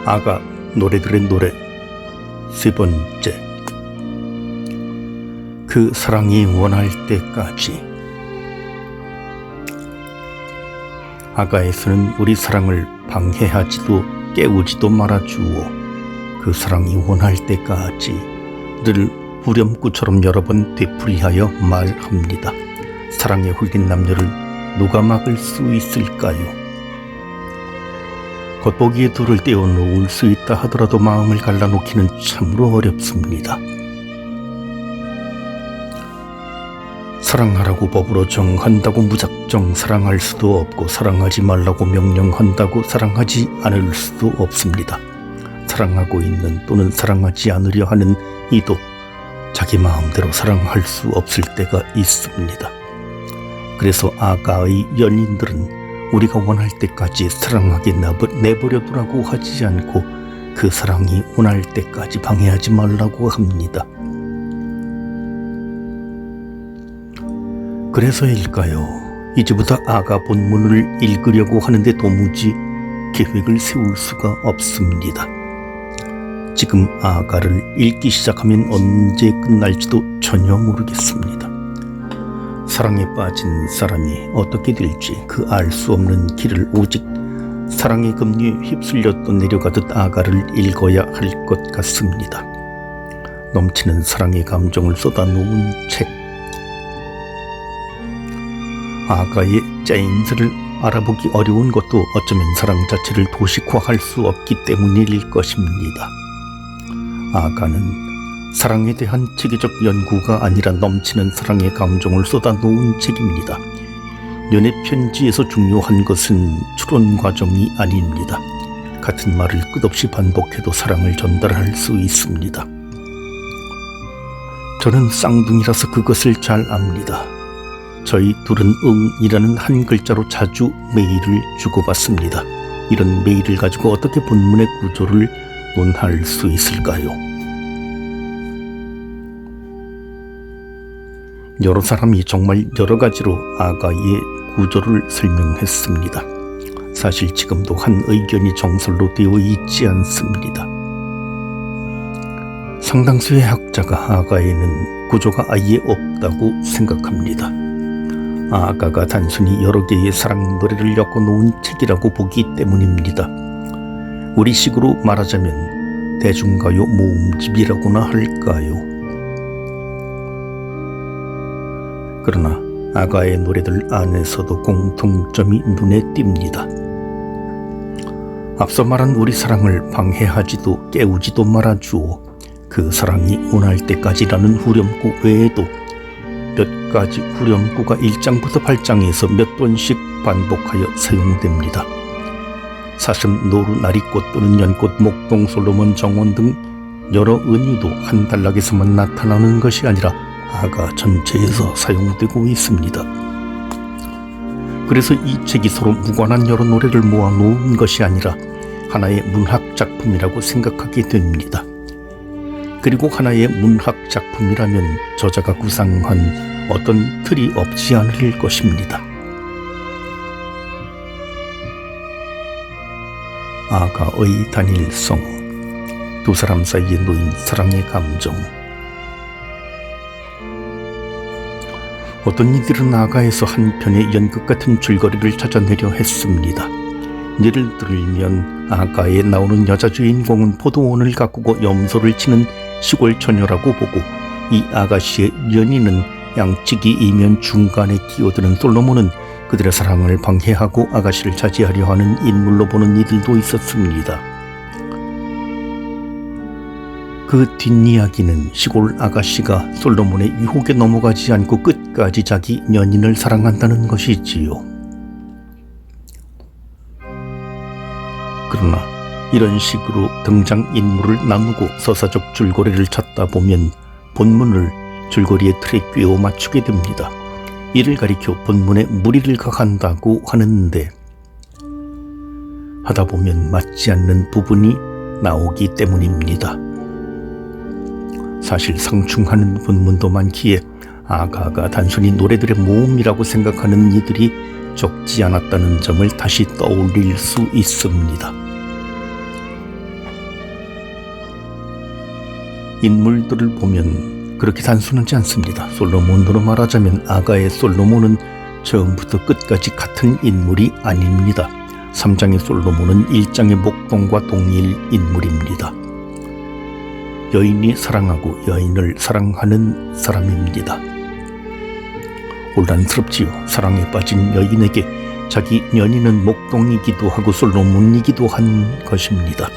아가 노래들의 노래 세 번째. 그 사랑이 원할 때까지. 아가에서는 우리 사랑을 방해하지도 깨우지도 말아주오. 그 사랑이 원할 때까지 늘 후렴구처럼 여러 번 되풀이하여 말합니다. 사랑에 홀린 남녀를 누가 막을 수 있을까요? 겉보기에 둘을 떼어 놓을 수 있다 하더라도 마음을 갈라놓기는 참으로 어렵습니다. 사랑하라고 법으로 정한다고 무작정 사랑할 수도 없고, 사랑하지 말라고 명령한다고 사랑하지 않을 수도 없습니다. 사랑하고 있는 또는 사랑하지 않으려 하는 이도 자기 마음대로 사랑할 수 없을 때가 있습니다. 그래서 아가의 연인들은 우리가 원할 때까지 사랑하게 내버려 두라고 하지 않고 그 사랑이 원할 때까지 방해하지 말라고 합니다. 그래서일까요? 이제부터 아가 본문을 읽으려고 하는데 도무지 계획을 세울 수가 없습니다. 지금 아가를 읽기 시작하면 언제 끝날지도 전혀 모르겠습니다. 사랑에 빠진 사람이 어떻게 될지 그 알 수 없는 길을 오직 사랑의 급류에 휩쓸려 또 내려가듯 아가를 읽어야 할 것 같습니다. 넘치는 사랑의 감정을 쏟아놓은 책. 아가의 짜임새를 알아보기 어려운 것도 어쩌면 사랑 자체를 도식화할 수 없기 때문일 것입니다. 아가는 사랑에 대한 체계적 연구가 아니라 넘치는 사랑의 감정을 쏟아놓은 책입니다. 연애 편지에서 중요한 것은 추론 과정이 아닙니다. 같은 말을 끝없이 반복해도 사랑을 전달할 수 있습니다. 저는 쌍둥이라서 그것을 잘 압니다. 저희 둘은 응이라는 한 글자로 자주 메일을 주고받습니다. 이런 메일을 가지고 어떻게 본문의 구조를 논할 수 있을까요? 여러 사람이 정말 여러 가지로 아가의 구조를 설명했습니다. 사실 지금도 한 의견이 정설로 되어 있지 않습니다. 상당수의 학자가 아가에는 구조가 아예 없다고 생각합니다. 아가가 단순히 여러 개의 사랑 노래를 엮어놓은 책이라고 보기 때문입니다. 우리식으로 말하자면 대중가요 모음집이라고나 할까요? 그러나 아가의 노래들 안에서도 공통점이 눈에 띕니다. 앞서 말한 우리 사랑을 방해하지도 깨우지도 말아주오. 그 사랑이 원할 때까지라는 후렴구 외에도 몇 가지 후렴구가 1장부터 8장에서 몇 번씩 반복하여 사용됩니다. 사슴, 노루, 나리꽃 또는 연꽃, 목동, 솔로몬, 정원 등 여러 은유도 한 단락에서만 나타나는 것이 아니라 아가 전체에서 사용되고 있습니다. 그래서 이 책이 서로 무관한 여러 노래를 모아놓은 것이 아니라 하나의 문학 작품이라고 생각하게 됩니다. 그리고 하나의 문학 작품이라면 저자가 구상한 어떤 틀이 없지 않을 것입니다. 아가의 단일성, 두 사람 사이에 놓인 사랑의 감정. 어떤 이들은 아가에서 한편의 연극 같은 줄거리를 찾아내려 했습니다. 예를 들면 아가에 나오는 여자 주인공은 포도원을 가꾸고 염소를 치는 시골 처녀라고 보고, 이 아가씨의 연인은 양치기 이면 중간에 끼어드는 솔로몬은 그들의 사랑을 방해하고 아가씨를 차지하려 하는 인물로 보는 이들도 있었습니다. 그 뒷이야기는 시골 아가씨가 솔로몬의 유혹에 넘어가지 않고 끝까지 자기 연인을 사랑한다는 것이지요. 그러나 이런 식으로 등장인물을 나누고 서사적 줄거리를 찾다 보면 본문을 줄거리의 틀에 꿰어 맞추게 됩니다. 이를 가리켜 본문에 무리를 가한다고 하는데, 하다 보면 맞지 않는 부분이 나오기 때문입니다. 사실 상충하는 본문도 많기에 아가가 단순히 노래들의 모음이라고 생각하는 이들이 적지 않았다는 점을 다시 떠올릴 수 있습니다. 인물들을 보면 그렇게 단순하지 않습니다. 솔로몬으로 말하자면 아가의 솔로몬은 처음부터 끝까지 같은 인물이 아닙니다. 3장의 솔로몬은 1장의 목동과 동일 인물입니다. 여인이 사랑하고 여인을 사랑하는 사람입니다. 혼란스럽지요. 사랑에 빠진 여인에게 자기 연인은 목동이기도 하고 솔로몬이기도 한 것입니다.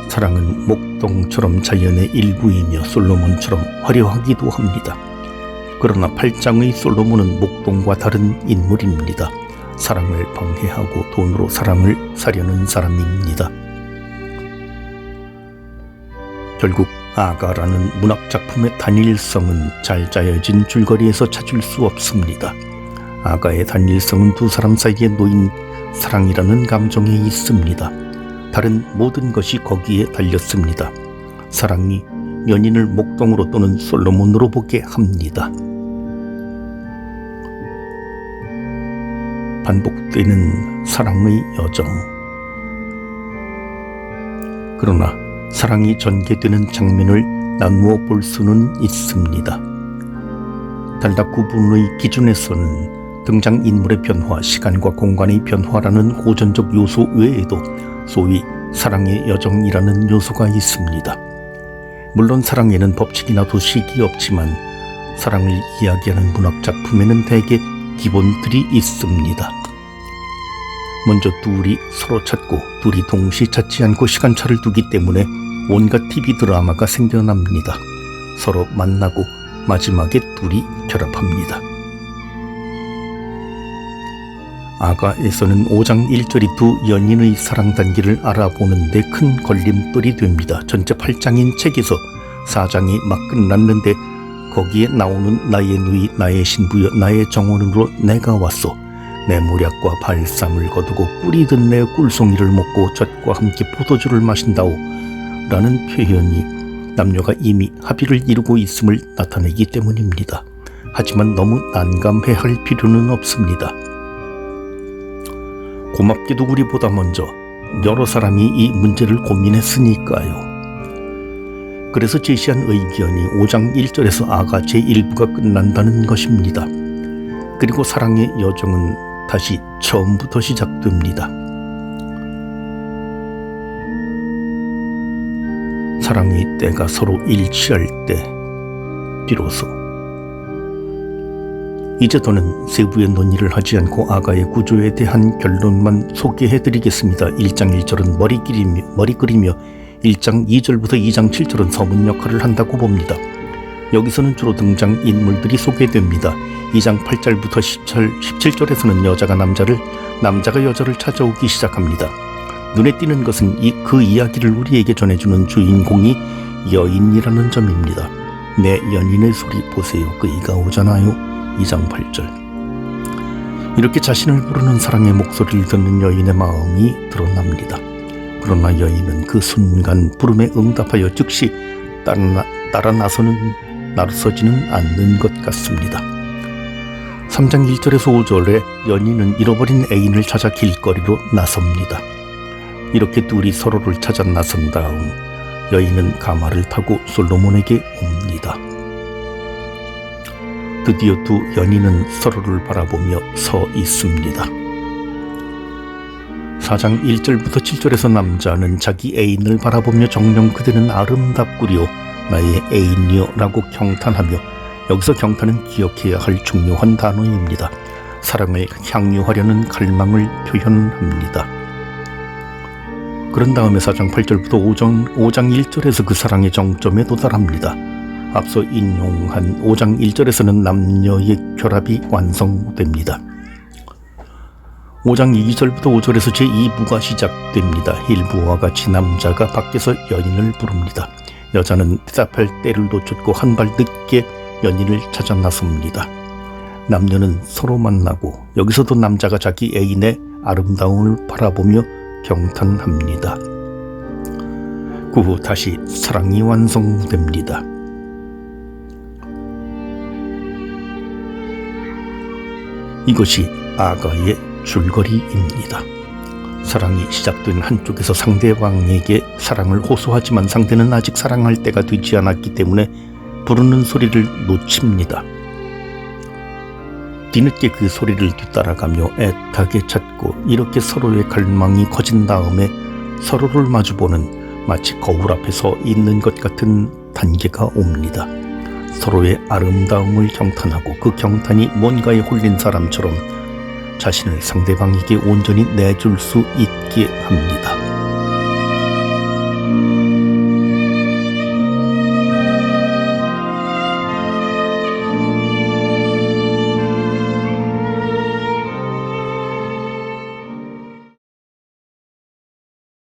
사랑은 목동처럼 자연의 일부이며 솔로몬처럼 화려하기도 합니다. 그러나 8장의 솔로몬은 목동과 다른 인물입니다. 사랑을 방해하고 돈으로 사랑을 사려는 사람입니다. 결국 아가라는 문학작품의 단일성은 잘 짜여진 줄거리에서 찾을 수 없습니다. 아가의 단일성은 두 사람 사이에 놓인 사랑이라는 감정에 있습니다. 다른 모든 것이 거기에 달렸습니다. 사랑이 연인을 목동으로 또는 솔로몬으로 보게 합니다. 반복되는 사랑의 여정. 그러나 사랑이 전개되는 장면을 나누어 볼 수는 있습니다. 단락 구분의 기준에서는 등장인물의 변화, 시간과 공간의 변화라는 고전적 요소 외에도 소위 사랑의 여정이라는 요소가 있습니다. 물론 사랑에는 법칙이나 도식이 없지만 사랑을 이야기하는 문학작품에는 대개 기본들이 있습니다. 먼저 둘이 서로 찾고 둘이 동시에 찾지 않고 시간차를 두기 때문에 온갖 TV 드라마가 생겨납니다. 서로 만나고 마지막에 둘이 결합합니다. 아가에서는 5장 1절이 두 연인의 사랑 단계를 알아보는 데 큰 걸림돌이 됩니다. 전체 8장인 책에서 4장이 막 끝났는데 거기에 나오는 나의 누이, 나의 신부여, 나의 정원으로 내가 왔소. 내 모략과 발삼을 거두고 꿀이 든 내 꿀송이를 먹고 젖과 함께 포도주를 마신다오 라는 표현이 남녀가 이미 합의를 이루고 있음을 나타내기 때문입니다. 하지만 너무 난감해할 필요는 없습니다. 고맙게도 우리보다 먼저 여러 사람이 이 문제를 고민했으니까요. 그래서 제시한 의견이 5장 1절에서 아가 제1부가 끝난다는 것입니다. 그리고 사랑의 여정은 다시 처음부터 시작됩니다. 사랑의 때가 서로 일치할 때 비로소. 이제 더는 세부의 논의를 하지 않고 아가의 구조에 대한 결론만 소개해드리겠습니다. 1장 1절은 머리 그리며 1장 2절부터 2장 7절은 서문 역할을 한다고 봅니다. 여기서는 주로 등장 인물들이 소개됩니다. 2장 8절부터 17절에서는 여자가 남자가 여자를 찾아오기 시작합니다. 눈에 띄는 것은 그 이야기를 우리에게 전해주는 주인공이 여인이라는 점입니다. 내 연인의 소리 보세요. 그이가 오잖아요. 2장 8절. 이렇게 자신을 부르는 사랑의 목소리를 듣는 여인의 마음이 드러납니다. 그러나 여인은 그 순간 부름에 응답하여 즉시 따라 나서지는 않는 것 같습니다. 3장 1절에서 5절에 연인은 잃어버린 애인을 찾아 길거리로 나섭니다. 이렇게 둘이 서로를 찾아 나선 다음 여인은 가마를 타고 솔로몬에게 옵니다. 드디어 두 연인은 서로를 바라보며 서 있습니다. 4장 1절부터 7절에서 남자는 자기 애인을 바라보며 정녕 그대는 아름답구려 나의 애인이여 라고 경탄하며, 여기서 경탄은 기억해야 할 중요한 단어입니다. 사랑을 향유하려는 갈망을 표현합니다. 그런 다음에 4장 8절부터 5장 1절에서 그 사랑의 정점에 도달합니다. 앞서 인용한 5장 1절에서는 남녀의 결합이 완성됩니다. 5장 2절부터 5절에서 제2부가 시작됩니다. 1부와 같이 남자가 밖에서 연인을 부릅니다. 여자는 대답할 때를 놓쳤고 한 발 늦게 연인을 찾아 나섭니다. 남녀는 서로 만나고 여기서도 남자가 자기 애인의 아름다움을 바라보며 경탄합니다. 그 후 다시 사랑이 완성됩니다. 이것이 아가의 줄거리입니다. 사랑이 시작된 한쪽에서 상대방에게 사랑을 호소하지만 상대는 아직 사랑할 때가 되지 않았기 때문에 부르는 소리를 놓칩니다. 뒤늦게 그 소리를 뒤따라가며 애타게 찾고 이렇게 서로의 갈망이 커진 다음에 서로를 마주보는 마치 거울 앞에 서 있는 것 같은 단계가 옵니다. 서로의 아름다움을 경탄하고 그 경탄이 뭔가에 홀린 사람처럼 자신을 상대방에게 온전히 내줄 수 있게 합니다.